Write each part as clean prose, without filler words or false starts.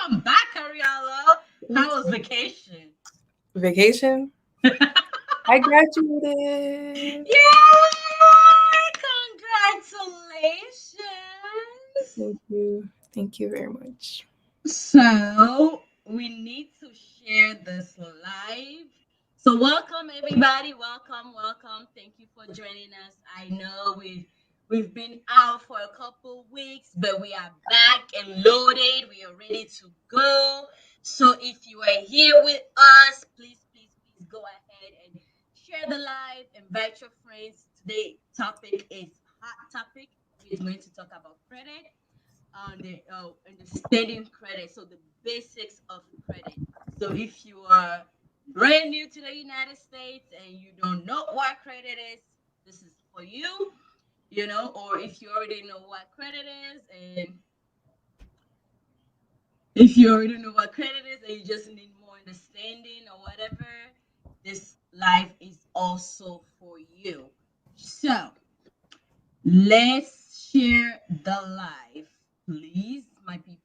Welcome back, Ariella. How was vacation? Vacation? I graduated. Yay! Congratulations! Thank you. Thank you very much. So we need to share this live. So welcome everybody. Welcome, welcome. Thank you for joining us. I know we've been out for a couple weeks, but we are back and loaded. We are ready to go. So if you are here with us, please go ahead and share the live. Invite your friends. Today topic is hot topic. We're going to talk about credit understanding credit, so the basics of credit. So if you are brand new to the United States and you don't know what credit is, this is for you, or if you already know what credit is, and if you already know what credit is and you just need more understanding or whatever, this live is also for you. So let's share the live, please, my people.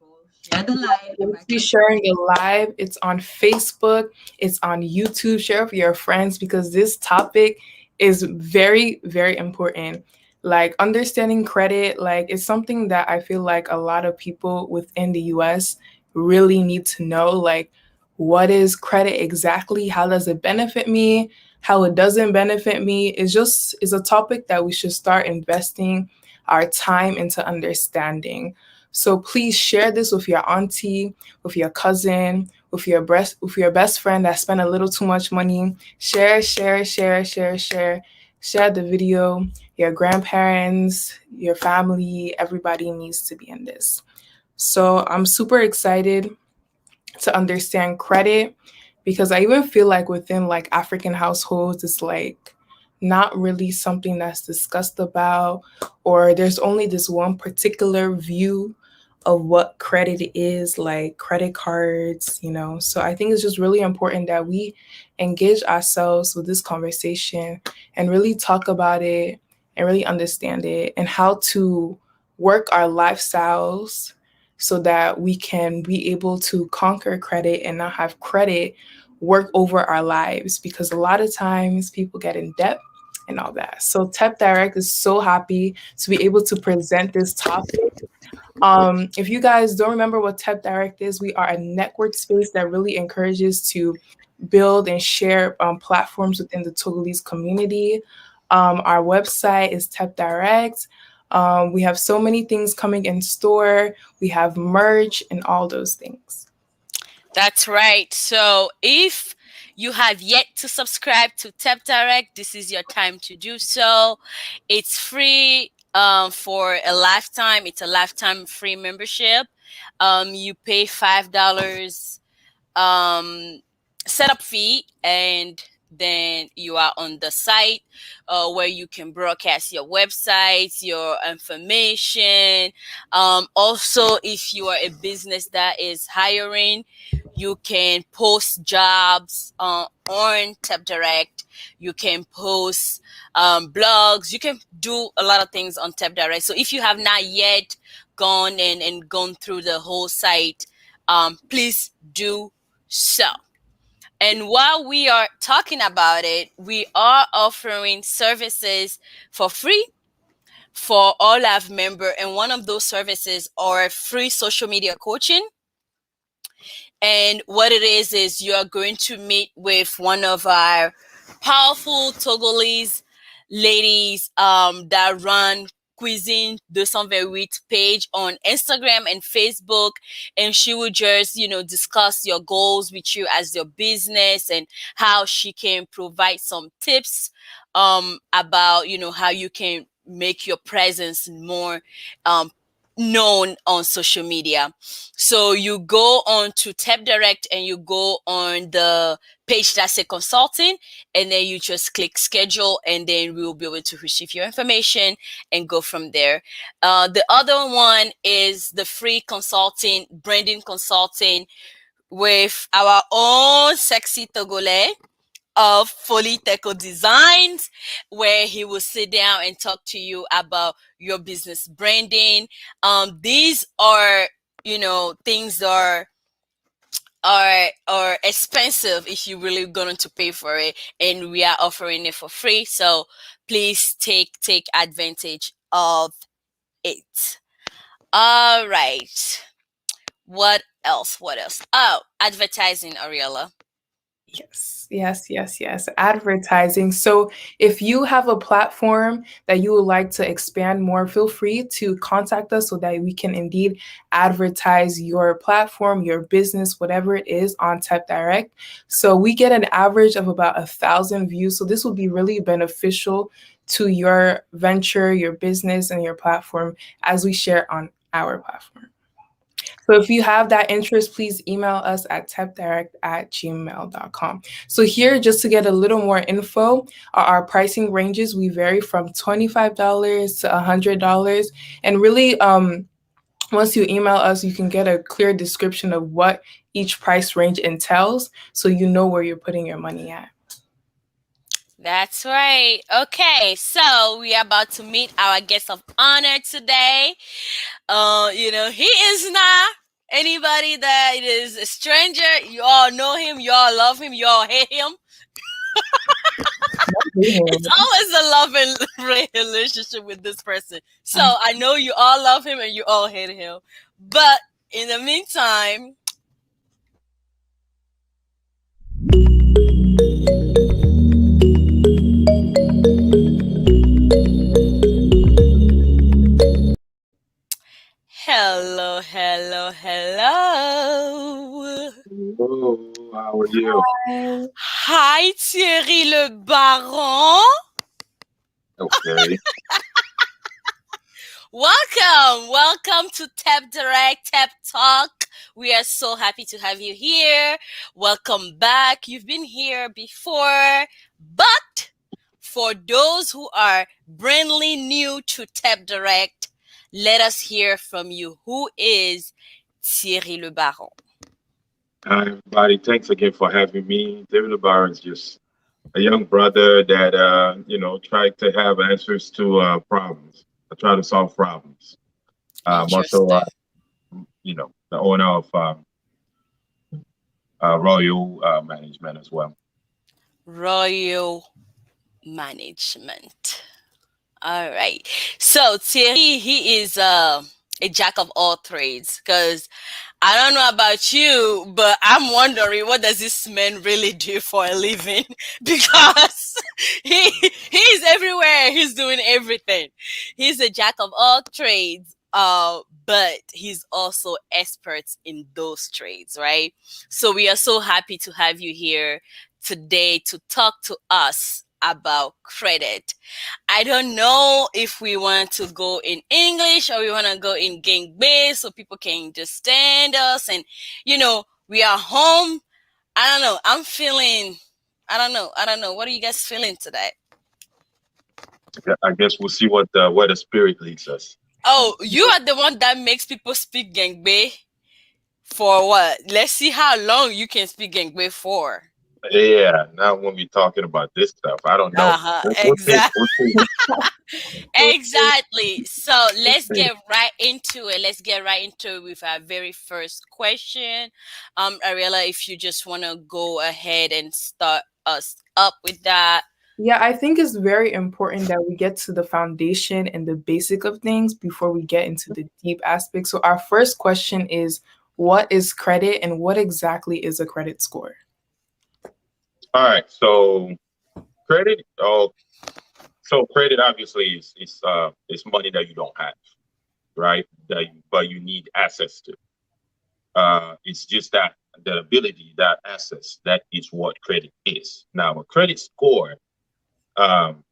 Share the live. Let's Invite be your sharing friends. it live. It's on Facebook, it's on YouTube. Share with your friends because this topic is very, very important. Like understanding credit, like it's something that I feel like a lot of people within the US really need to know. Like, what is credit exactly? How does it benefit me? How it doesn't benefit me? It's a topic that we should start investing our time into understanding. So please share this with your auntie, with your cousin, with your best friend that spent a little too much money. Share, share, share, share, share. Share the video. Your grandparents, your family, everybody needs to be in this. So I'm super excited to understand credit because I even feel like within like African households, it's like not really something that's discussed about, or there's only this one particular view of what credit is, like credit cards. So I think it's just really important that we engage ourselves with this conversation and really talk about it and really understand it and how to work our lifestyles so that we can be able to conquer credit and not have credit work over our lives, because a lot of times people get in debt and all that. So Tep Direct is so happy to be able to present this topic. If you guys don't remember what Tep Direct is, we are a network space that really encourages to build and share platforms within the Togolese community. Our website is Tep Direct. We have so many things coming in store. We have merch and all those things. That's right. So if you have yet to subscribe to Tap Direct, this is your time to do so. It's free for a lifetime. It's a lifetime free membership. You pay $5 um, setup fee, and then you are on the site where you can broadcast your websites, your information. Also, if you are a business that is hiring, you can post jobs on Tap Direct. You can post blogs. You can do a lot of things on Tap Direct. So if you have not yet gone and gone through the whole site, please do so. And while we are talking about it, we are offering services for free for all our members. And one of those services are free social media coaching. And what it is you are going to meet with one of our powerful Togolese ladies that run Cuisine 228 page on Instagram and Facebook, and she will just discuss your goals with you as your business and how she can provide some tips about how you can make your presence more um, known on social media. So you go on to Tap Direct and you go on the page that says consulting, and then you just click schedule, and then we will be able to receive your information and go from there. The other one is the free consulting, branding consulting with our own sexy Togolese of Folly Teco Designs, where he will sit down and talk to you about your business branding. These are, things that are or expensive if you really going to pay for it, and we are offering it for free. So please take advantage of it. All right. What else? What else? Oh, advertising, Ariella. Yes, yes, yes, yes. Advertising. So, if you have a platform that you would like to expand more, feel free to contact us so that we can indeed advertise your platform, your business, whatever it is on Tap Direct. So, we get an average of about 1,000 views. So, this will be really beneficial to your venture, your business, and your platform as we share on our platform. So if you have that interest, please email us at tapdirect@gmail.com. So here, just to get a little more info, our pricing ranges, we vary from $25 to $100. And really, once you email us, you can get a clear description of what each price range entails so you know where you're putting your money at. That's right. Okay, so we are about to meet our guest of honor today. He is not anybody that is a stranger. You all know him, you all love him, you all hate him. It's always a love and relationship with this person. So I know you all love him and you all hate him. But in the meantime, hello, hello, hello. Hello, how are you? Hi Thierry le Baron. Okay. Welcome to Tap Direct, Tap Talk. We are so happy to have you here. Welcome back. You've been here before, but for those who are brandly new to Tap Direct, let us hear from you. Who is Thierry Le Baron? Hi, everybody. Thanks again for having me. David Labar is just a young brother that, tried to have answers to problems. I try to solve problems. I'm also, Interesting. the owner of Royal Management as well. Royal Management. All right. So Thierry, he is a jack of all trades, because I don't know about you, but I'm wondering, what does this man really do for a living? Because he's everywhere. He's doing everything. He's a jack of all trades. But he's also experts in those trades, right? So we are so happy to have you here today to talk to us about credit. I don't know if we want to go in English or we want to go in Gangbe so people can understand us. And, we are home. I don't know. I'm feeling, I don't know. I don't know. What are you guys feeling today? I guess we'll see what where the spirit leads us. Oh, you are the one that makes people speak Gangbe for what? Let's see how long you can speak Gangbe for. Yeah, now when we're talking about this stuff, I don't know. Uh-huh. We'll see. Exactly. We'll see. Exactly. So We'll let's see. get right into it. Let's get right into it with our very first question. Ariella, if you just want to go ahead and start us up with that. Yeah, I think it's very important that we get to the foundation and the basic of things before we get into the deep aspects. So, our first question is, what is credit and what exactly is a credit score? All right. So credit. So credit obviously is money that you don't have, right? But you need access to. It's just that the ability, that access, that is what credit is. Now, a credit score um,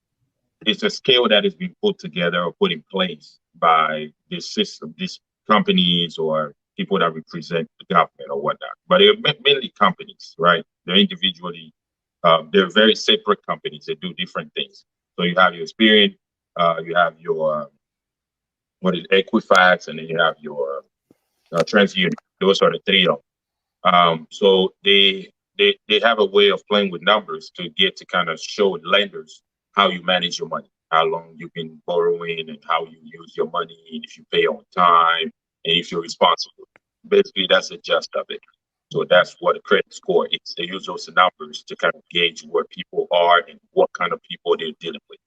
is a scale that has been put together or put in place by this system, these companies or people that represent the government or whatnot. But they're mainly companies, right? They're individually, they're very separate companies that do different things. So you have your Experian, you have your what is Equifax, and then you have your TransUnion. Those are the three of them. So they have a way of playing with numbers to get to kind of show lenders how you manage your money, how long you've been borrowing, and how you use your money, and if you pay on time, and if you're responsible. Basically, that's the gist of it. So that's what a credit score is. They use those numbers to kind of gauge where people are and what kind of people they're dealing with.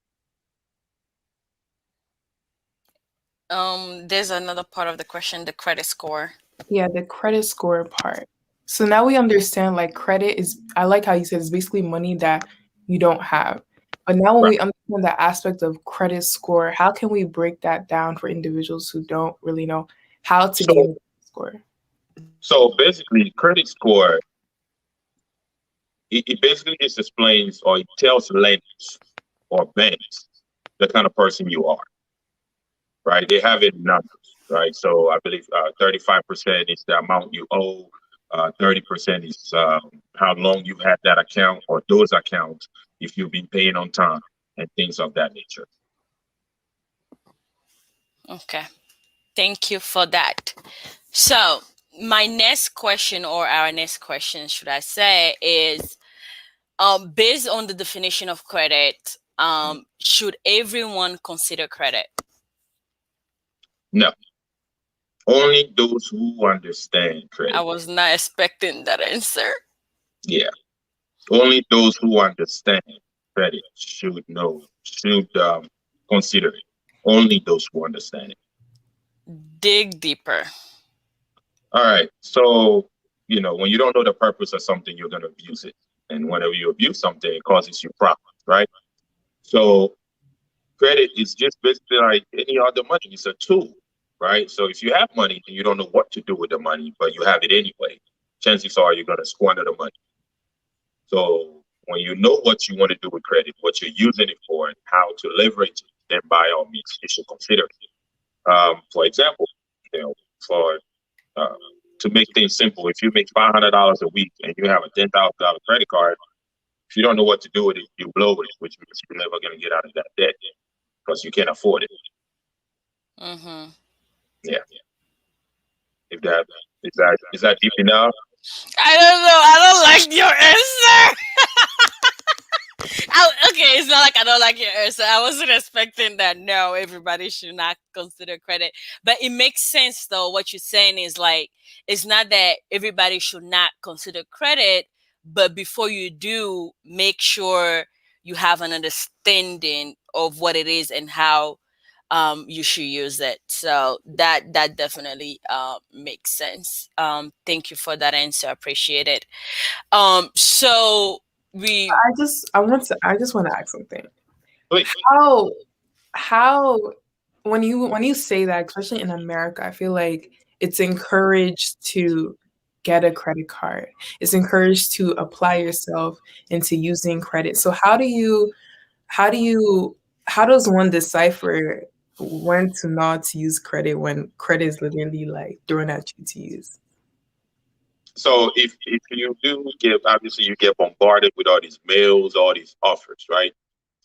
There's another part of the question, the credit score. Yeah, the credit score part. So now we understand like credit is, I like how you said it's basically money that you don't have. But now when Right. we understand the aspect of credit score, how can we break that down for individuals who don't really know how to gain So, a credit score? so basically, credit score it basically just explains or it tells lenders or banks the kind of person you are, right? They have it in numbers, right? So I believe 35% is the amount you owe, 30% is how long you've had that account or those accounts, if you've been paying on time and things of that nature. Okay. Thank you for that. So, my next question, or our next question, should I say, is based on the definition of credit, should everyone consider credit? No, only those who understand I credit. was not expecting that answer. Yeah, only those who understand credit should consider it. Only those who understand it. Dig deeper. All right. So, when you don't know the purpose of something, you're going to abuse it. And whenever you abuse something, it causes you problems, right? So, credit is just basically like any other money. It's a tool, right? So, if you have money and you don't know what to do with the money, but you have it anyway, chances are you're going to squander the money. So, when you know what you want to do with credit, what you're using it for, and how to leverage it, then by all means, you should consider it. For example, you know, for uh, to make things simple, if you make $500 a week and you have a $10,000 credit card, if you don't know what to do with it, you blow it, which means you're never going to get out of that debt because you can't afford it. Mm-hmm. Yeah. If that is that deep enough? I don't know. I don't like your answer. Okay, it's not like I don't like your answer. I wasn't expecting that. No, everybody should not consider credit. But it makes sense, though. What you're saying is like, it's not that everybody should not consider credit, but before you do, make sure you have an understanding of what it is and how you should use it. So that definitely makes sense. Thank you for that answer. Appreciate it. So we I just want to ask something. Wait. How how when you say that, especially in America, I feel like it's encouraged to get a credit card. It's encouraged to apply yourself into using credit. So how do you how does one decipher when to not use credit when credit is literally like thrown at you to use? So if you do get, obviously you get bombarded with all these mails, all these offers, right?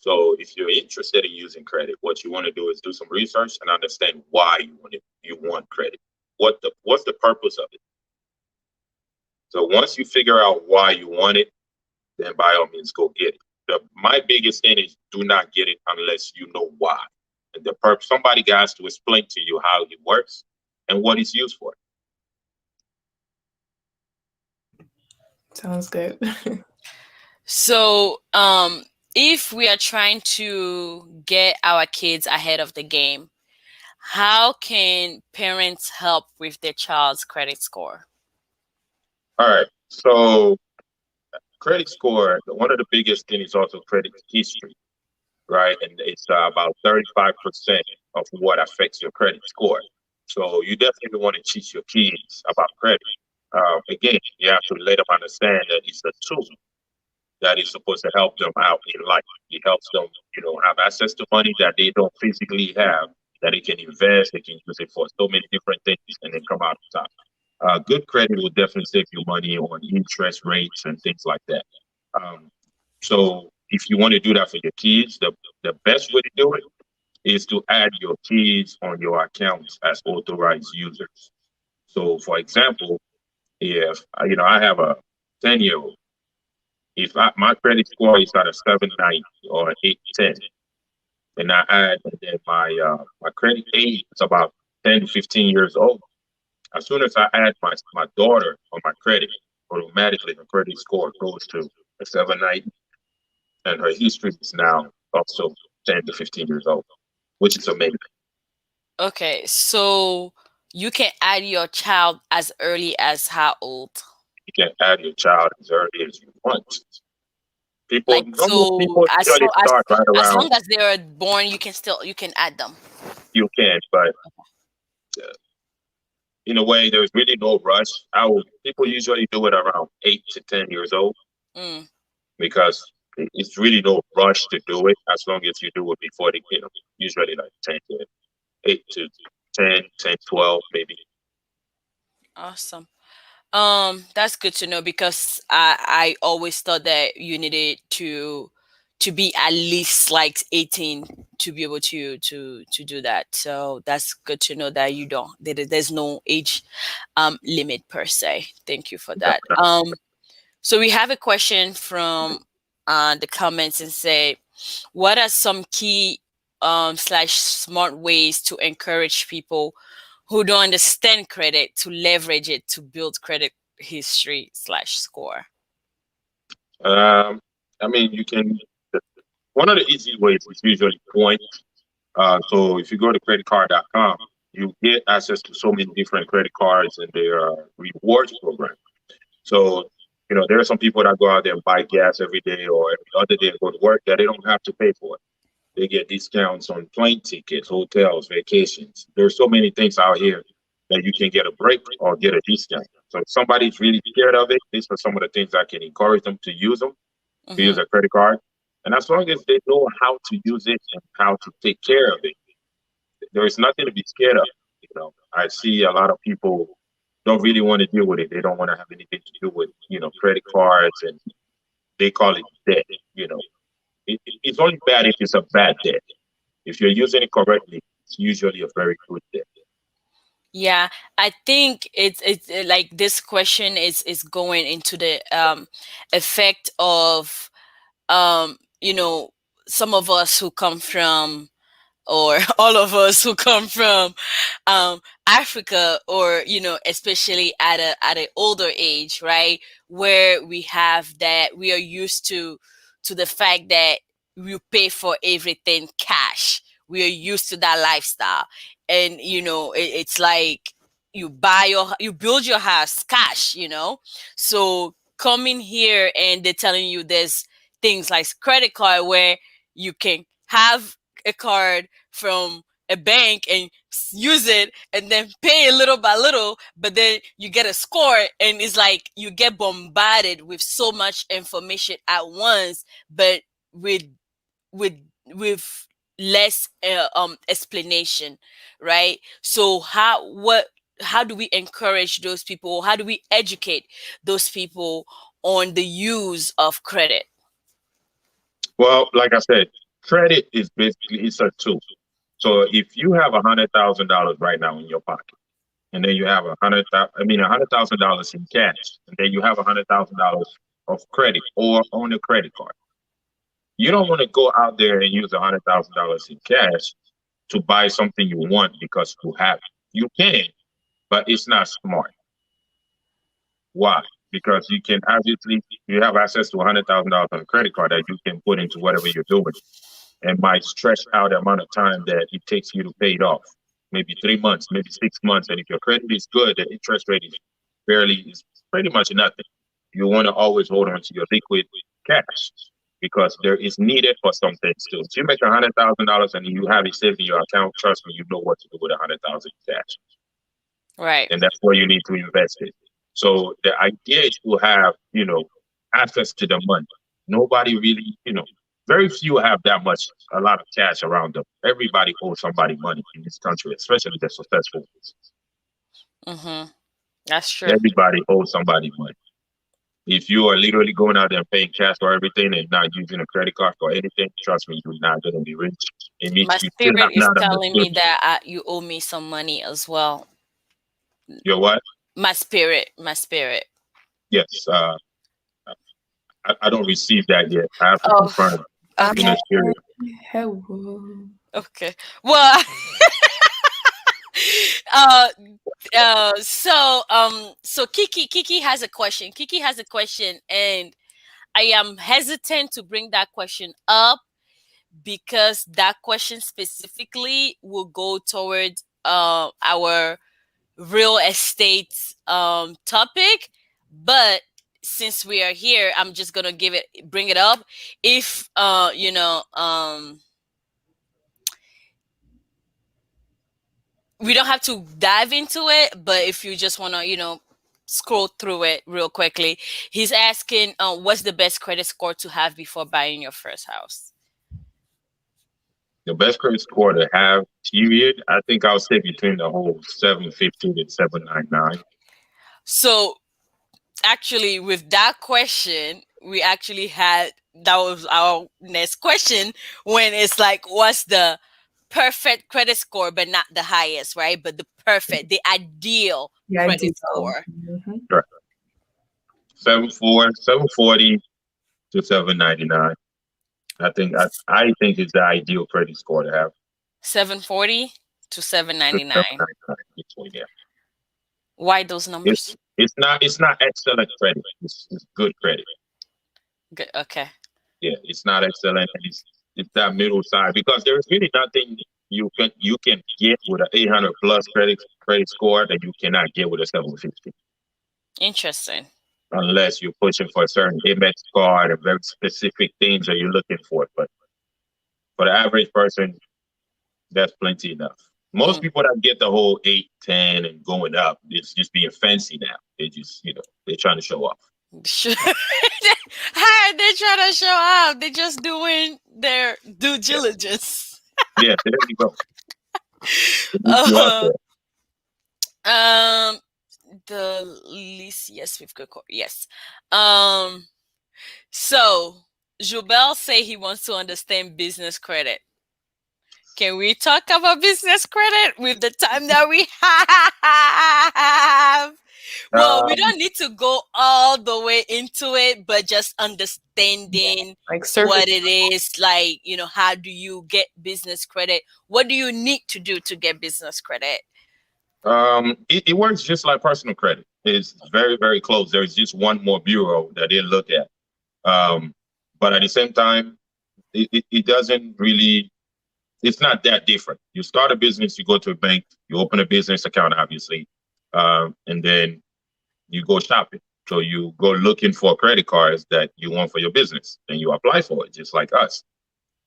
So if you're interested in using credit, what you want to do is do some research and understand why you want credit. What's the purpose of it? So once you figure out why you want it, then by all means go get it. My biggest thing is do not get it unless you know why. And the purpose, somebody has to explain to you how it works and what it's used for. Sounds good. So, if we are trying to get our kids ahead of the game, how can parents help with their child's credit score? All right. So credit score, one of the biggest things is also credit history, right? And it's about 35% of what affects your credit score. So you definitely want to teach your kids about credit. Again, you have to let them understand that it's a tool that is supposed to help them out in life. It helps them, have access to money that they don't physically have, that they can invest, they can use it for so many different things and then come out on top. Good credit will definitely save you money on interest rates and things like that. Um, so if you want to do that for your kids, the best way to do it is to add your kids on your accounts as authorized users. So for example, if I have a 10-year-old, if my credit score is at a 790 or 810, and I add and then my credit age is about 10 to 15 years old. As soon as I add my daughter on my credit, automatically her credit score goes to a 790, and her history is now also 10 to 15 years old, which is amazing. Okay, so you can add your child as early as how old? You can add your child as early as you want. People, Like normal so, people as usually so start right as around, long as they are born, you can add them. you can, but in a way, there's really no rush. People usually do it around 8 to 10 years old Mm. because it's really no rush to do it as long as you do it before usually like 10 to 8 to 10, 10, 12, maybe. Awesome. That's good to know because I always thought that you needed to be at least like 18 to be able to do that. So that's good to know that you don't there's no age limit per se. Thank you for that. So we have a question from the comments and say, what are some key slash smart ways to encourage people who don't understand credit to leverage it to build credit history slash score? Um, I mean, one of the easy ways is usually points. So if you go to creditcard.com, you get access to so many different credit cards and their rewards program. So, there are some people that go out there and buy gas every day or every other day and go to work that they don't have to pay for it. They get discounts on plane tickets, hotels, vacations. There's so many things out here that you can get a break or get a discount. So if somebody's really scared of it, these are some of the things I can encourage them to use Mm-hmm. a credit card. And as long as they know how to use it and how to take care of it, there is nothing to be scared of. I see a lot of people don't really want to deal with it. They don't want to have anything to do with, credit cards, and they call it debt. You know, it's only bad if it's a bad debt. If you're using it correctly, it's usually a very good debt. Yeah, I think it's like this question is going into the effect of you know, some of us who come from, or all of us who come from Africa, or especially at an older age, right, where we have that we are used to the fact that we pay for everything cash. We are used to that lifestyle, and it's like you build your house cash. So coming here and they're telling you there's things like credit card where you can have a card from a bank and use it and then pay little by little, but then you get a score, and it's like you get bombarded with so much information at once, but with with with less explanation, right? So how do we encourage those people? How do we educate those people on the use of credit? Well, like I said, credit is basically it's a tool. So if you have $100,000 right now in your pocket, and then you have $100,000 in cash, and then you have $100,000 of credit or on a credit card, you don't want to go out there and use $100,000 in cash to buy something you want because you have it. You can, but it's not smart. Why? Because you have access to $100,000 on a credit card that you can put into whatever you're doing, and might stretch out the amount of time that it takes you to pay it off. Maybe 3 months, maybe 6 months. And if your credit is good, the interest rate is pretty much nothing. You want to always hold on to your liquid cash because there is needed for some things too. If you make $100,000 and you have it saved in your account, trust me, you know what to do with 100,000 cash, Right. and that's where you need to invest it. So the idea is to have, access to the money. Nobody really, very few have a lot of cash around them. Everybody owes somebody money in this country, especially the successful ones. Mm-hmm. That's true. Everybody owes somebody money. If you are literally going out there and paying cash for everything and not using a credit card for anything, trust me, you're not going to be rich. It means My you still spirit have is not telling me understood. that you owe me some money as well. Your what? My spirit. Yes. I don't receive that yet. I have to Oh, confirm in okay. the spirit. Hello. Okay. Well, uh, so Kiki has a question. Kiki has a question, and I am hesitant to bring that question up because that question specifically will go towards our real estate topic. But since we are here, I'm just gonna bring it up. If we don't have to dive into it, but if you just want to, scroll through it real quickly, he's asking, what's the best credit score to have before buying your first house? The best credit score to have, period, I think I'll say between the whole 750 and 799. So actually, with that question, we actually had that was our next question when it's like, what's the perfect credit score, but not the highest, right? But the perfect, the ideal Yeah, I do credit know. score. Mhm. Right. 740 to 799. I think it's the ideal credit score to have. 740 to To 799. 799 between, yeah. Why those It's numbers? it's not excellent credit. It's good credit. Good. Okay. Yeah, it's not excellent, and it's that middle side because there is really nothing you can get with an 800 plus credit score that you cannot get with a 750 Interesting. unless you're pushing for a certain Amex card and very specific things that you're looking for. But for the average person, that's plenty enough. Most Mm. people that get the whole 8, 10, and going up, it's just being fancy now. They just they're trying to show off. Sure. Hi, they're trying to show off. They're just doing their due Yeah, diligence. yeah. There you go. It needs you out Uh, there. um, the least, yes, we've got, yes. Um, so Jubel say he wants to understand business credit. Can we talk about business credit with the time that we have? Well, we Um, don't need to go all the way into it, but just Yeah, understanding like surface. what it is, like, how do you get business credit? What do you need to do to get business credit? it works just like personal credit. It's very, very close. There's just one more bureau that they look at. Um, but at the same time, it doesn't really, it's not that different. You start a business, you go to a bank, you open a business account, obviously, and then you go shopping. So you go looking for credit cards that you want for your business, and you apply for it, just like us.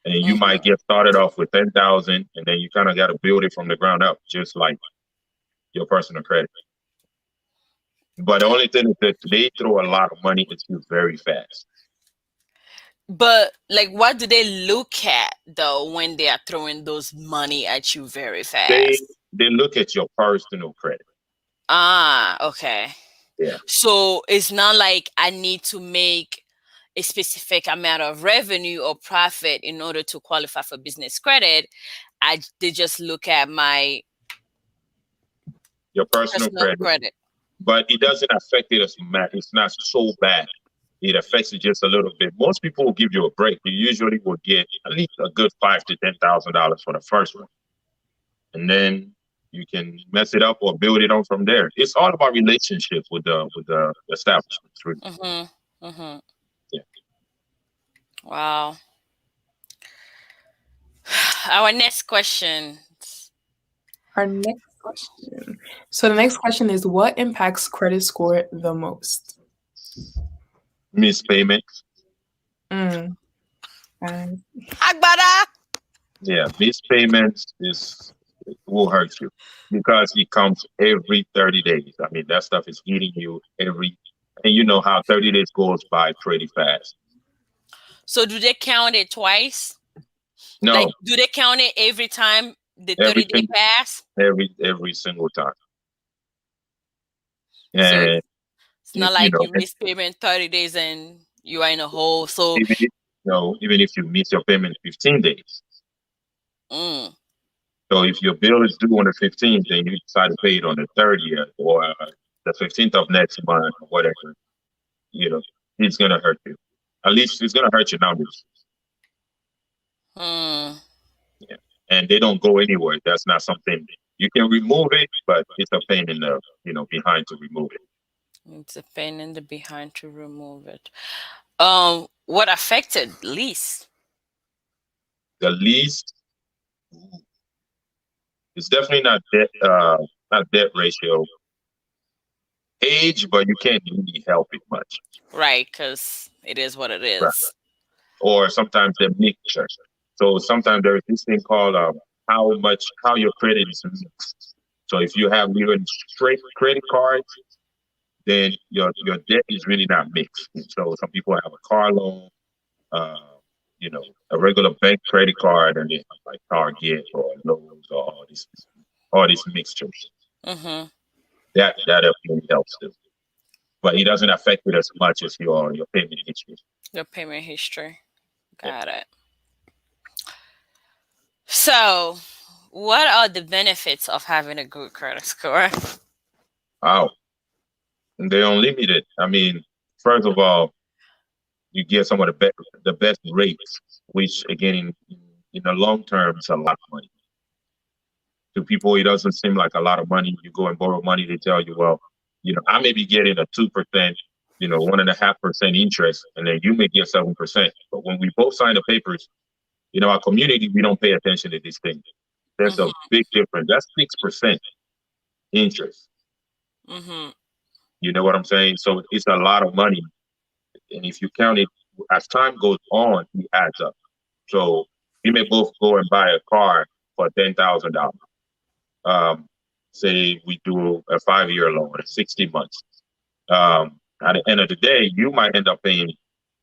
And you might Hmm. get started off with 10,000, and then you kind of got to build it from the ground up, just like your personal credit. But the only thing is that they throw a lot of money at you very fast. But like, what do they look at though when they are throwing those money at you very They fast? they look at your personal credit. Ah, okay. Yeah, So it's not like I need to make a specific amount of revenue or profit in order to qualify for business credit. They just look at my your personal personal credit. credit. But it doesn't affect it as much. It's not so bad. It affects it just a little bit. Most people will give you a break. You usually will get at least a good $5,000 to $10,000 for the first one, and then you can mess it up or build it on from there. It's all about relationship with the establishments, really. Mm-hmm. Mm-hmm. Yeah. Wow. Our next question. Our next question. So the next question is, what impacts credit score the most? Missed payments. Mm. Uh, Agbada. Yeah, missed payments is will hurt you because it comes every 30 days. I mean, that stuff is eating you and you know how 30 days goes by pretty fast. So do they count it twice? Like, No, do they count it every time the 30-day everything, pass? every single time. So And it's not you like know, you miss payment 30 days and you are in a hole. So, even if, even if you miss your payment 15 days. mm, So if your bill is due on the 15th and you decide to pay it on the 30th or the 15th of next month or whatever, you know, it's gonna hurt you. At least it's gonna hurt your numbers. mm, Yeah. And they don't go anywhere. That's not something. You can remove it, but it's a pain in the behind to remove it. It's a pain in the behind to remove it. What affected least? The least, it's definitely not debt ratio, age, but you can't really help it much. Right, because it is what it Right. is. Or sometimes the mixture. So sometimes there is this thing called how your credit is mixed. So if you have even straight credit cards, then your debt is really not mixed. And so some people have a car loan, uh, a regular bank credit card, and they have like Target or Lowe's or all these mixtures. Mm-hmm. That definitely helps too, but it doesn't affect it as much as your payment history. Your payment history. Yeah. Got it. So, what are the benefits of having a good credit score? Wow, and they're unlimited. I mean, first of all, you get some of the best rates, which again in the long term is a lot of money. To people, it doesn't seem like a lot of money. You go and borrow money, they tell you, well, I may be getting a 2%, 1.5% interest, and then you may get 7%. But when we both sign the papers, our community, we don't pay attention to these things. There's a Mm-hmm. big difference. That's 6% interest. Mm-hmm. You know what I'm saying? So it's a lot of money. And if you count it as time goes on, it adds up. So we may both go and buy a car for $10,000. Um, say we do a 5-year loan, 60 months. At the end of the day, you might end up paying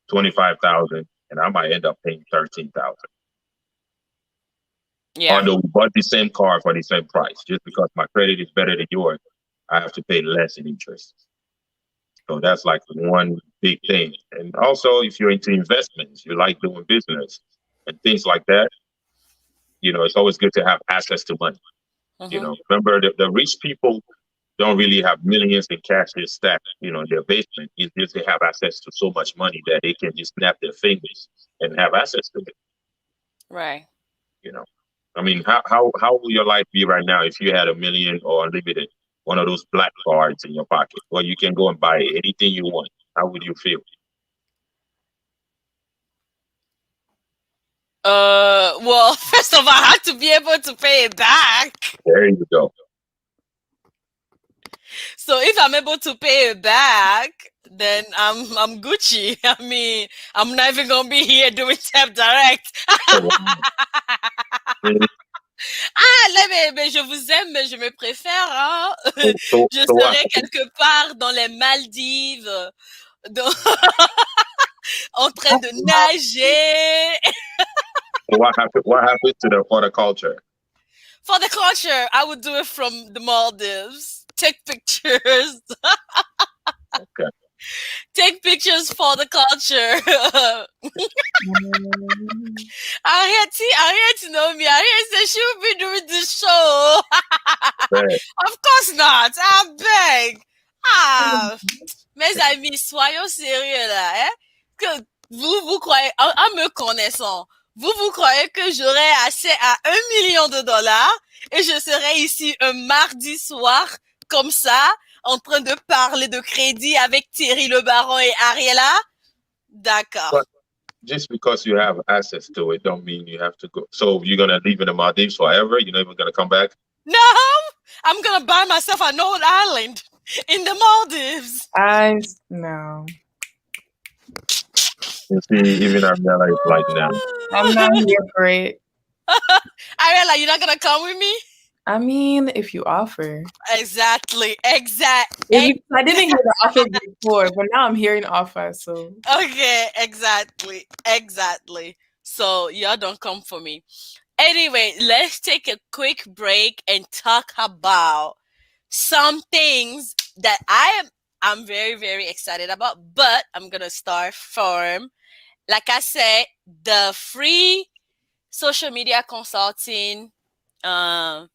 25,000, and I might end up paying 13,000. Yeah. Although we bought the same car for the same price, just because my credit is better than yours, I have to pay less in interest. So that's like one big thing. And also, if you're into investments, you like doing business and things like that, it's always good to have access to money. Mm-hmm. Remember the rich people don't really have millions in cash just stacked, in their basement. It's just they have access to so much money that they can just snap their fingers and have access to it. Right. You know, I mean, how will your life be right now if you had a million or unlimited one of those black cards in your pocket, where you can go and buy anything you want? How would you feel? Well, first of all, I have to be able to pay it back. There you go. So if I'm able to pay it back, then I'm Gucci. I mean, I'm not even gonna be here doing tap direct. Oh, wow. Really? Ah, là, mais je vous aime, mais je me préfère, hein. So, so, Je so what serai happened? quelque part dans les Maldives, dans- en train de nager. So what happened? What happened to the for the culture? For the culture, I would do it from the Maldives. Take pictures. Okay. Take pictures for the culture. Mm. Harriet know me. Harriet said she will be doing this show. Bad. Of course not. I beg. Ah, mes amis, soyons sérieux là, hein? Que vous croyez, en me connaissant, vous croyez que j'aurai accès à 1 million de dollars et je serai ici un mardi soir comme ça, en train de parler de crédit avec Thierry Le Baron et Ariella? D'accord. But just because you have access to it, don't mean you have to go. So you're gonna leave in the Maldives forever? You're not even gonna come back? No, I'm gonna buy myself an old island in the Maldives. No. You see, even Armella is like now. I'm not here for it. Ariella, you're not gonna come with me? I mean, if you offer. Exactly. I didn't hear the offer before, but now I'm hearing offer. So Okay, exactly. So y'all don't come for me. Anyway, let's take a quick break and talk about some things that I'm very, very excited about, but I'm gonna start from, like I said, the free social media consulting um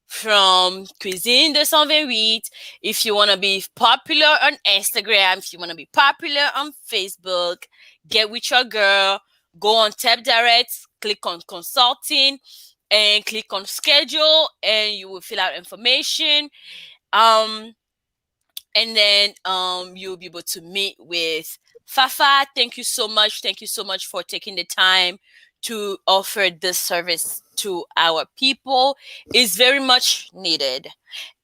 from Cuisine 228. If you want to be popular on Instagram, if you want to be popular on Facebook, get with your girl, go on Tap Direct, click on consulting, and click on schedule, and you will fill out information. Um, and then you'll be able to meet with Fafa. Thank you so much. Thank you so much for taking the time to offer this service to our people. It's very much needed.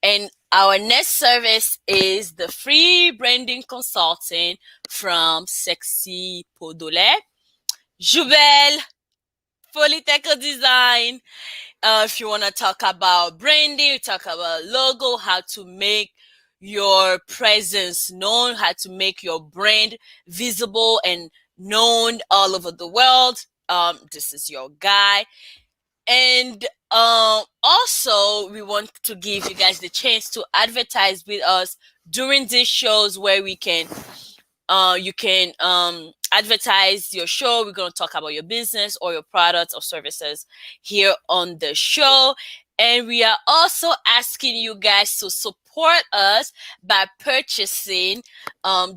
And our next service is the free branding consulting from Sexy Podole. Jubel, Polyteco Design. If you want to talk about branding, talk about logo, how to make your presence known, how to make your brand visible and known all over the world, this is your guy. And also, we want to give you guys the chance to advertise with us during these shows where we can you can advertise your show. We're going to talk about your business or your products or services here on the show. And we are also asking you guys to support us by purchasing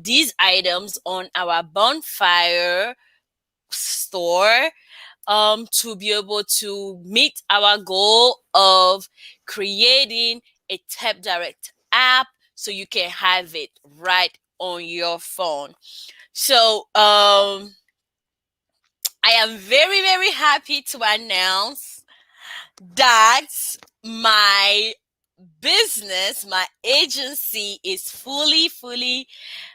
these items on our bonfire store, to be able to meet our goal of creating a Tap Direct app so you can have it right on your phone. So I am very, very happy to announce that my business, my agency is fully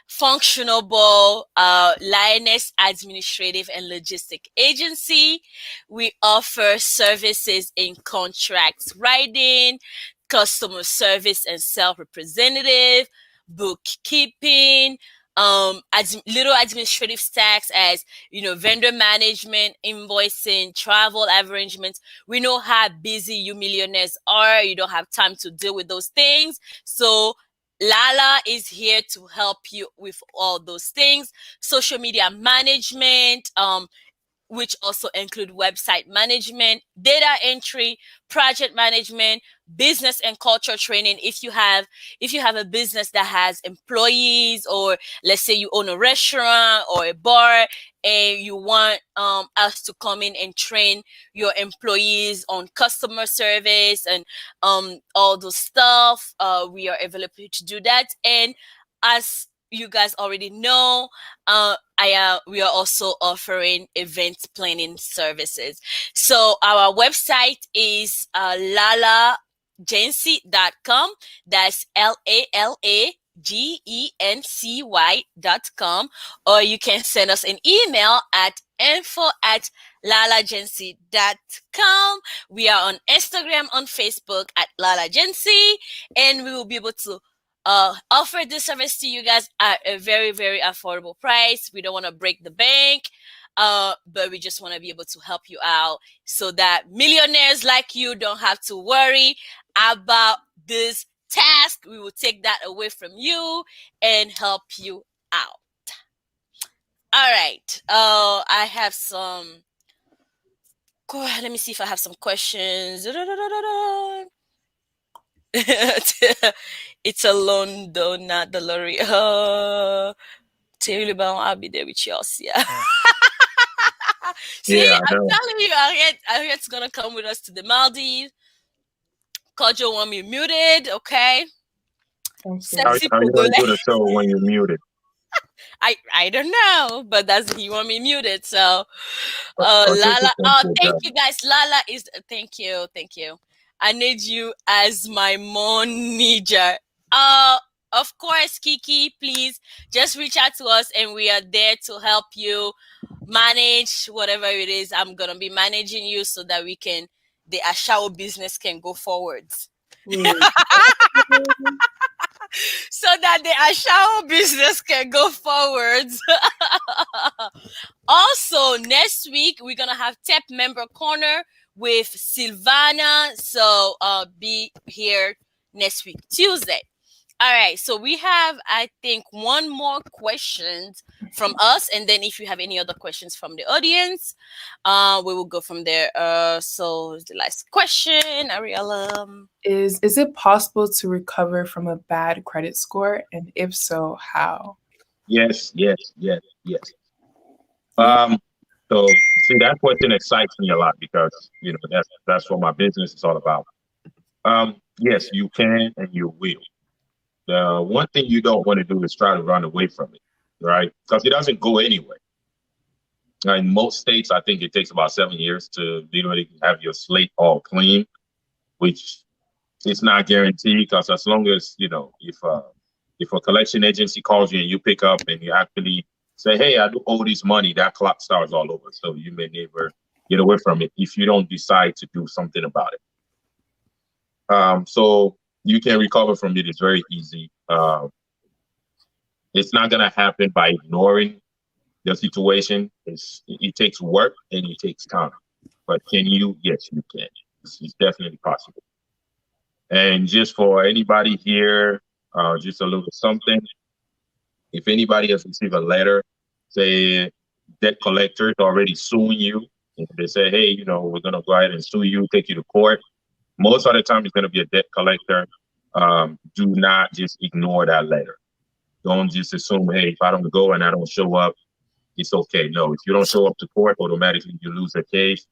functionable Lioness Administrative and Logistic Agency. We offer services in contracts writing, customer service and self-representative, bookkeeping, little administrative tasks as vendor management, invoicing, travel arrangements. We know how busy you millionaires are. You don't have time to deal with those things. So Lala is here to help you with all those things. Social media management, which also include website management, data entry, project management, business and culture training. If you have a business that has employees, or let's say you own a restaurant or a bar, and you want us to come in and train your employees on customer service and all those stuff, we are available to do that. And as you guys already know, we are also offering event planning services. So our website is lalagency.com. That's LALAGENCY.com. Or you can send us an email at info@lalagency.com. We are on Instagram, on Facebook at lalagency, and we will be able to offer this service to you guys at a very, very affordable price. We don't want to break the bank, but we just want to be able to help you out so that millionaires like you don't have to worry about this task. We will take that away from you and help you out. All right. I have some. Let me see if I have some questions. It's a loan though, not the lorry. I'll be there with y'all. See, see, Yeah, I I'm know. telling you, Harriet's gonna come with us to the Maldives. Kojo want me muted, okay? Sounds good. Sexy How you gonna Podole. do the show when you're muted? I don't know, but that's he want me muted. So, Or take a Lala. Oh, simple thank job. you guys. Lala is. Thank you. I need you as my manager. Of course, Kiki. Please just reach out to us, and we are there to help you manage whatever it is. I'm gonna be managing you so that the Ashao business can go forwards. Wait. So that the Ashao business can go forwards. Also, next week we're gonna have Tep Member Corner with Silvana. So be here next week, Tuesday. All right, so we have, I think, one more question from us, and then if you have any other questions from the audience, we will go from there. So the last question, Ariella. Is it possible to recover from a bad credit score? And if so, how? Yes, yes, yes, yes. Hmm? Um, So see, that question excites me a lot because that's what my business is all about. Yes, you can and you will. The one thing you don't want to do is try to run away from it, right? Because it doesn't go anywhere. In most states, I think it takes about 7 years to literally have your slate all clean, which it's not guaranteed because as long as if a collection agency calls you and you pick up and you actually say, "Hey, I do owe this money," that clock starts all over. So you may never get away from it if you don't decide to do something about it. So you can recover from it. It's very easy. It's not gonna happen by ignoring the situation. It takes work and it takes time. But can you? Yes, you can. It's definitely possible. And just for anybody here, just a little something. If anybody has received a letter, say debt collector is already suing you, and they say, "Hey, we're gonna go ahead and sue you, take you to court." Most of the time, it's gonna be a debt collector. Do not just ignore that letter. Don't just assume, "Hey, if I don't go and I don't show up, it's okay." No, if you don't show up to court, automatically you lose the case.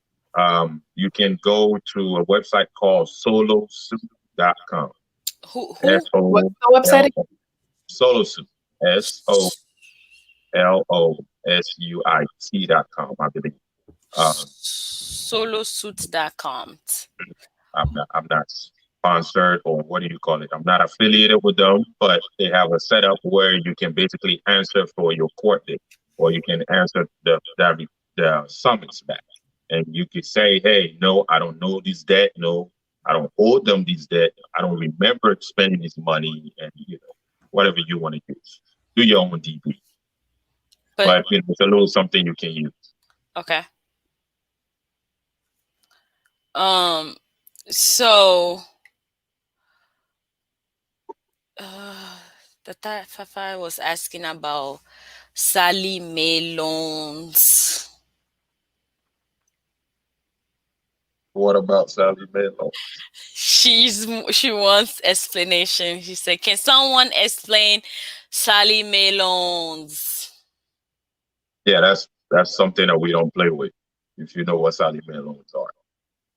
You can go to a website called solosuit.com. Who? S What's O the website L again? Solosuit. SOLOSUIT.com, I believe. Um, Solosuit.com. I'm not sponsored, or what do you call it? I'm not affiliated with them, but they have a setup where you can basically answer for your court date, or you can answer the summons back, and you could say, "Hey, no, I don't know this debt. No, I don't owe them this debt. I don't remember spending this money," and whatever you want to use. Do your own DB, But but it's a little something you can use. okay. Um. So, uh, the Fafa was asking about Sally May loans. What about Sally Mello? She wants explanation. She said, "Can someone explain Sally May loans?" Yeah, that's something that we don't play with. If you know what Sally loans are,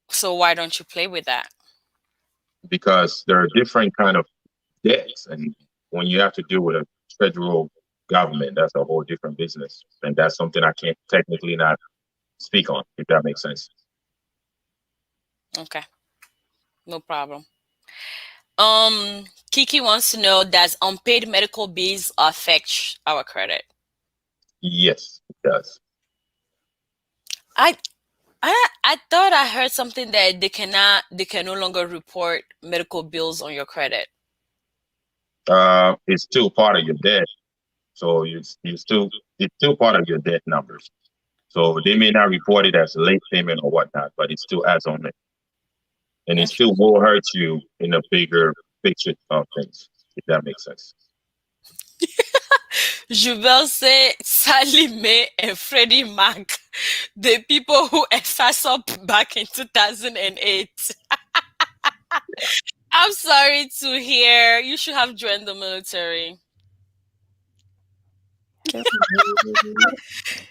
So why don't you play with that? because there are different kind of debts, and when you have to deal with a federal government, that's a whole different business, and that's something I can't technically not speak on, if that makes sense. Okay, no problem. Kiki wants to know, does unpaid medical bills affect our credit? Yes, it does. I I thought I heard something that they can no longer report medical bills on your credit. It's still part of your debt, so it's still part of your debt numbers. So they may not report it as late payment or whatnot, but it still adds on it, and it still will hurt you in a bigger picture of things, if that makes sense. Jubel say Sally Mae and Freddie Mac, the people who effed up back in 2008. I'm sorry to hear. You should have joined the military.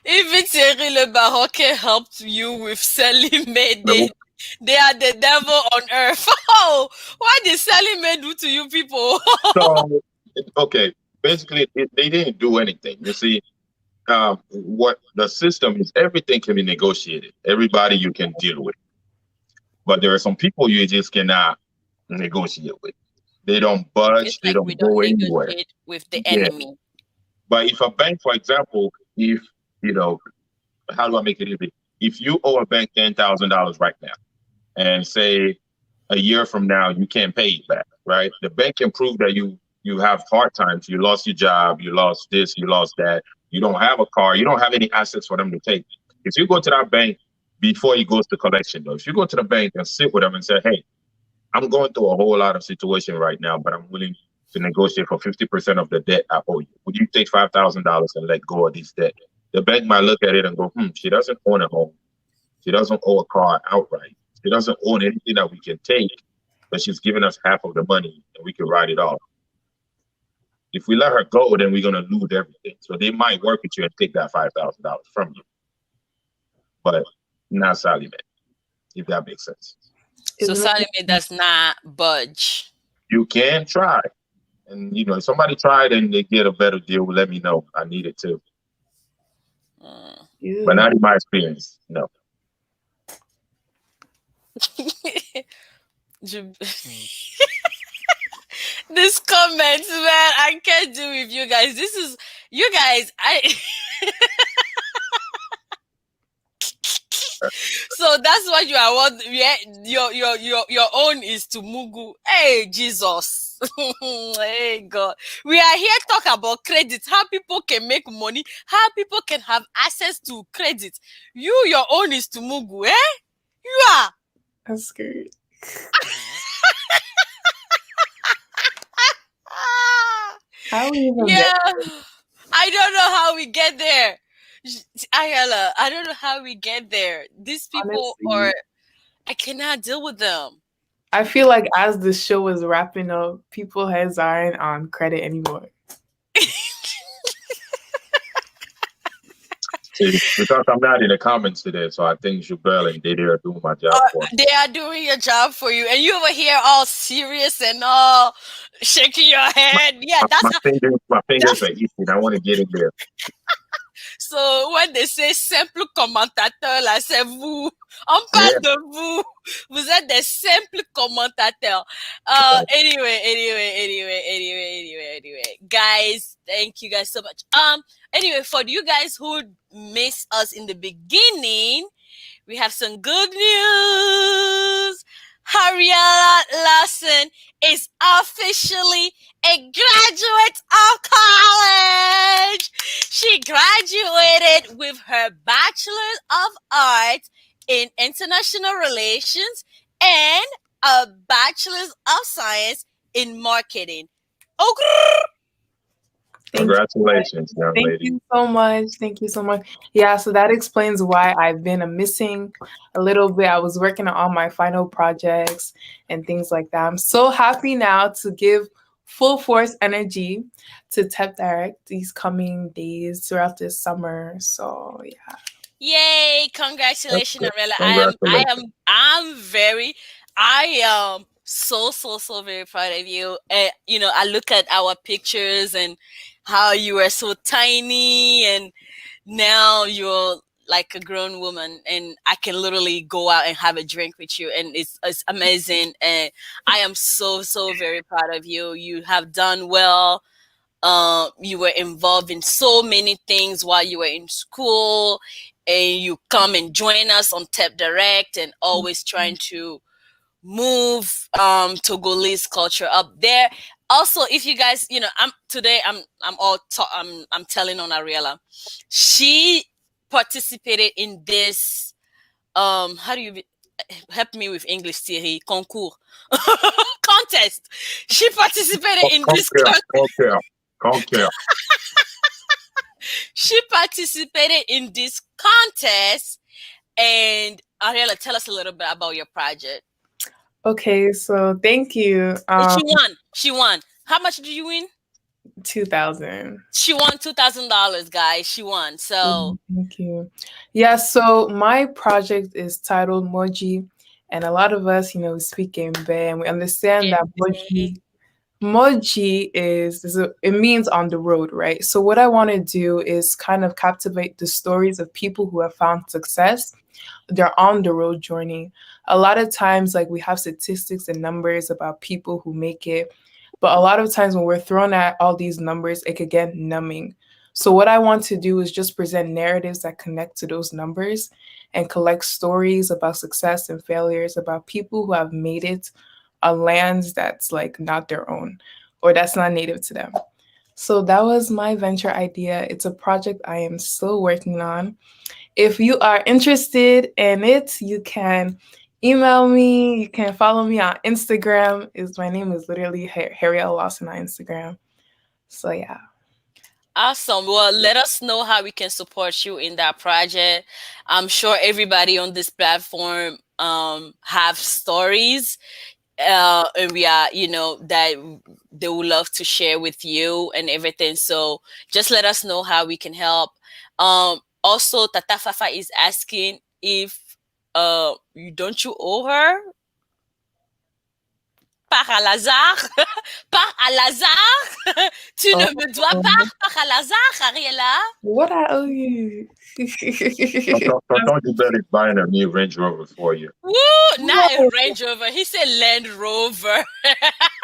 Even Thierry Le Baroque helped you with Sally Mae. They are the devil on earth. Oh, what did Sally Mae do to you people? So, okay, basically, they didn't do anything. You see, what the system is, everything can be negotiated. Everybody you can deal with, but there are some people you just cannot negotiate with. They don't It's budge. They like we don't don't go anywhere. negotiate with the Yeah. enemy. But if a bank, for example, if you know, how do I make it easy? If you owe a bank $10,000 right now, and say a year from now you can't pay it back, right? The bank can prove that you have hard times, you lost your job, you lost this, you lost that, you don't have a car, you don't have any assets for them to take. If you go to that bank before it goes to collection, though, if you go to the bank and sit with them and say, "Hey, I'm going through a whole lot of situation right now, but I'm willing to negotiate for 50% of the debt I owe you. Would you take $5,000 and let go of this debt?" The bank might look at it and go, she doesn't own a home. She doesn't owe a car outright. She doesn't own anything that we can take, but she's giving us half of the money and we can write it off. If we let her go, then we're going to lose everything. So they might work with you and take that $5,000 from you. but not Salime, if that makes sense. So It's Salome really does not budge. You can try, and if somebody tried and they get a better deal, let me know. I need it too, Mm. but you. not in my experience. No. Je- This comments, man, I can't do with you guys. This is you guys. I so that's what you are. What? Yeah, your own is to Mugu. Hey, Jesus. Hey, God. We are here talk about credit. How people can make money. How people can have access to credit. Your own is to Mugu. Eh? You are. That's scary. Ah, How we even get? yeah. I don't know how we get there. Ayala, I don't know how we get there. These people are, Honestly, I cannot deal with them. I feel like as the show is wrapping up, people heads aren't on credit anymore. See, because I'm not in the comments today, so I think Jubel and Didi are doing my Uh, job for me. they are doing your job for you, and you over here all serious and all shaking your head. Yeah, My fingers that's are itching. I want to get in there. so when they say simple commentateur, là, c'est vous. On Yeah. parle de vous. Vous êtes des simples commentateurs. Anyway. Guys, thank you guys so much. Anyway, for you guys who missed us in the beginning, we have some good news. Harriella Lawson is officially a graduate of college. She graduated with her Bachelor of Arts in International Relations and a Bachelor's of Science in Marketing. Oh, Thank you. Congratulations, young Thank lady. you so much. Thank you so much. Yeah, so that explains why I've been missing a little bit. I was working on all my final projects and things like that. I'm so happy now to give full force energy to Tep Direct these coming days throughout this summer. So yeah. yay! That's Congratulations, good. Arella. Congratulations. I am so very proud of you. I look at our pictures and how you were so tiny, and now you're like a grown woman, and I can literally go out and have a drink with you, and it's amazing. And I am so very proud of you. You have done well. You were involved in so many things while you were in school, and you come and join us on Tep Direct, and always trying to move Togolese culture up there. Also, if you guys, I'm telling on Ariella. She participated in this how do you help me with English, Thierry? Concours. Contest. She participated in this Conquer, conquer, conquer. she participated in this contest. And Ariella, tell us a little bit about your project. Okay, so thank you. She won. How much did you win? 2000. She won $2,000, guys. She won. So Thank you. Yeah, so my project is titled Moji, and a lot of us, we speak Mbe, and we understand that Moji it means on the road, right? So what I want to do is kind of captivate the stories of people who have found success. They're on the road journey. A lot of times, like we have statistics and numbers about people who make it, but a lot of times when we're thrown at all these numbers, it could get numbing. So what I want to do is just present narratives that connect to those numbers and collect stories about success and failures, about people who have made it on lands that's like not their own or that's not native to them. So that was my venture idea. It's a project I am still working on. If you are interested in it, you can email me. You can follow me on Instagram. My name is literally Harriel Lawson on Instagram. So yeah. awesome. Well, let us know how we can support you in that project. I'm sure everybody on this platform have stories, and we are, that they would love to share with you and everything. So just let us know how we can help. Also, Tata Fafa is asking, if you don't you owe her par à hasard. Par à hasard. Tu ne me dois Oh, pas par à hasard, Ariella. what I owe you? Sometimes you better buying a new Range Rover for you. Woo! Not a No, Range Rover. He said Land Rover.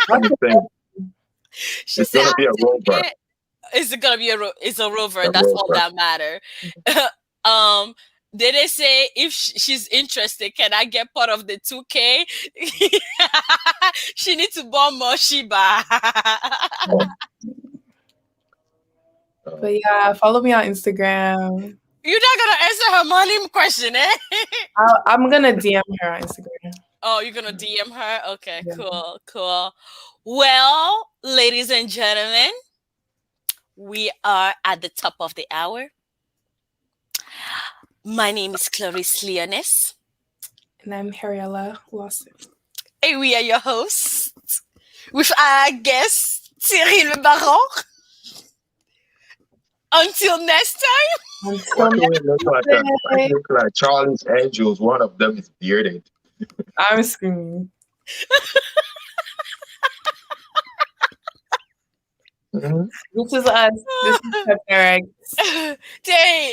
what I'm the saying She it's said, gonna "I be a take Rover. it." Is it gonna be it's a Rover? A That's all Rover. that matter. um, did they say if she's interested, can I get part of the 2K? She needs to buy more Shiba. Um, But yeah, follow me on Instagram. You're not gonna answer her money question, eh? I'm gonna DM her on Instagram. Oh, you're gonna DM her? Okay, Yeah. cool, cool. Well, ladies and gentlemen, we are at the top of the hour. My name is Clarice Leonis, And I'm Hariella Lawson. and we are your hosts with our guest Cyril Baron. Until next time. Until why do it look like that? Why do next it look like Charlie's Angels? One of them is bearded. I'm screaming. Mhm. This is us. This is Eric. Dang,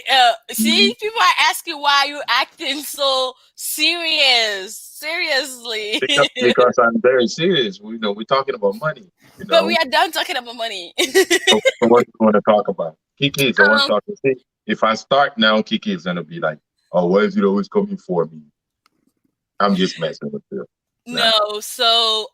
see, people are asking why you acting so serious. Seriously. Because I'm very serious. We're talking about money. But we are done talking about money. So what do you want to talk about? Kiki is the one um, talking. See, if I start now, Kiki is gonna be like, "Oh, why is it always coming for me?" I'm just messing with you. Nah. no, so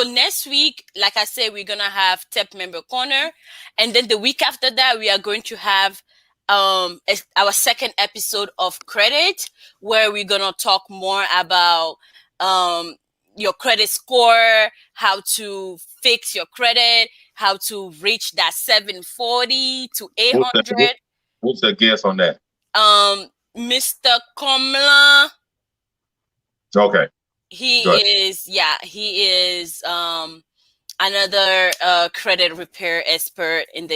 next week, like I said, we're gonna have Tep Member Corner, and then the week after that, we are going to have our second episode of Credit, where we're gonna talk more about um your credit score, how to fix your credit, how to reach that 740 to Who's the 800. who's the guest on that? Mr. Komla, Okay, he good. is another credit repair expert in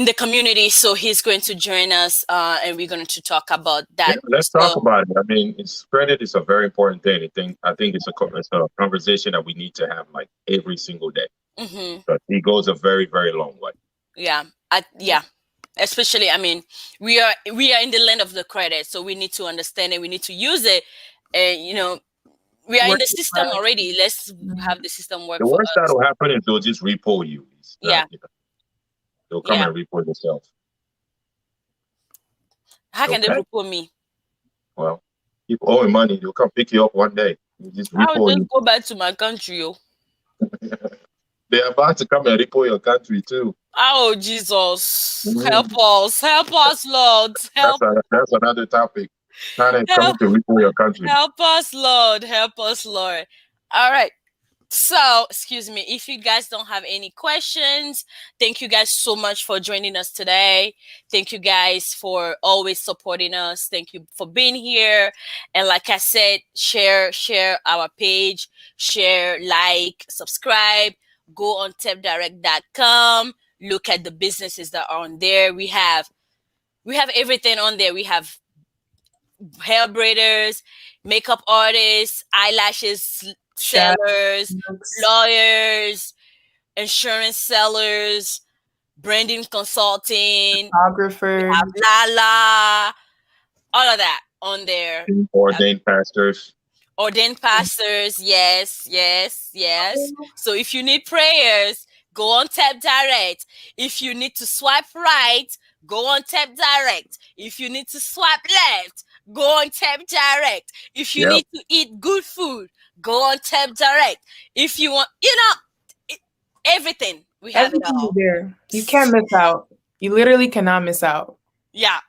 the community, so he's going to join us, and we're going to talk about Yeah, that. let's talk So about it. I mean, credit is a very important thing. I think it's a conversation that we need to have like every single day. mhm, But it goes a very, very long way. yeah, yeah, especially, I mean, we are in the land of the credit, so we need to understand it, we need to use it, and we are in Work the with system us. already. Let's Mhm. have the system work The for worst us. that'll happen is they'll just repo you. It's not, Yeah, they'll come yeah. and repo themselves. How can they Okay, report me? well, keep owing money. They'll come pick you up one day. They'll just I will repo just you. go back to my country. Oh, They're about to come and repo your country too. oh Jesus, Mhm. help us, Lord, That's another topic. China is coming help, to repo your country. help us, Lord, help us, Lord. All right. So, excuse me, if you guys don't have any questions, thank you guys so much for joining us today. Thank you guys for always supporting us. Thank you for being here. And like I said, share our page, share, like, subscribe, go on tapdirect.com, look at the businesses that are on there. We have everything on there. We have hair braiders, makeup artists, eyelashes Chat, sellers, books, lawyers, insurance sellers, branding consulting. We photographer, have Lala, all of that on there. Ordained pastors. Ordained pastors, yes, yes, yes. So if you need prayers, go on Tap Direct. If you need to swipe right, go on Tap Direct. If you need to swipe left, go on Tap Direct. If you Yep. need to eat good food, go on Tap Direct. If you want, everything, we have it everything is all. there. You can't miss out. You literally cannot miss out. Yeah.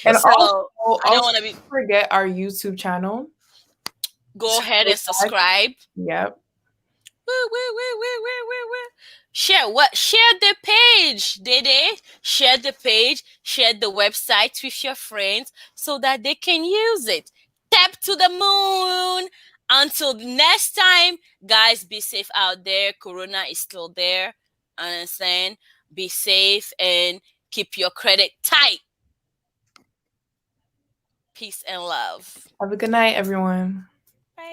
And So I don't also want to be. don't forget our YouTube channel. Go ahead and subscribe. Yep. Woo, woo, woo, woo, woo, woo, woo. Share the page, Dede. Share the page, share the website with your friends so that they can use it. Tap to the moon. Until next time, guys, be safe out there. Corona is still there. Understand? Be safe and keep your credit tight. Peace and love. Have a good night, everyone. Bye.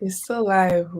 It's still live.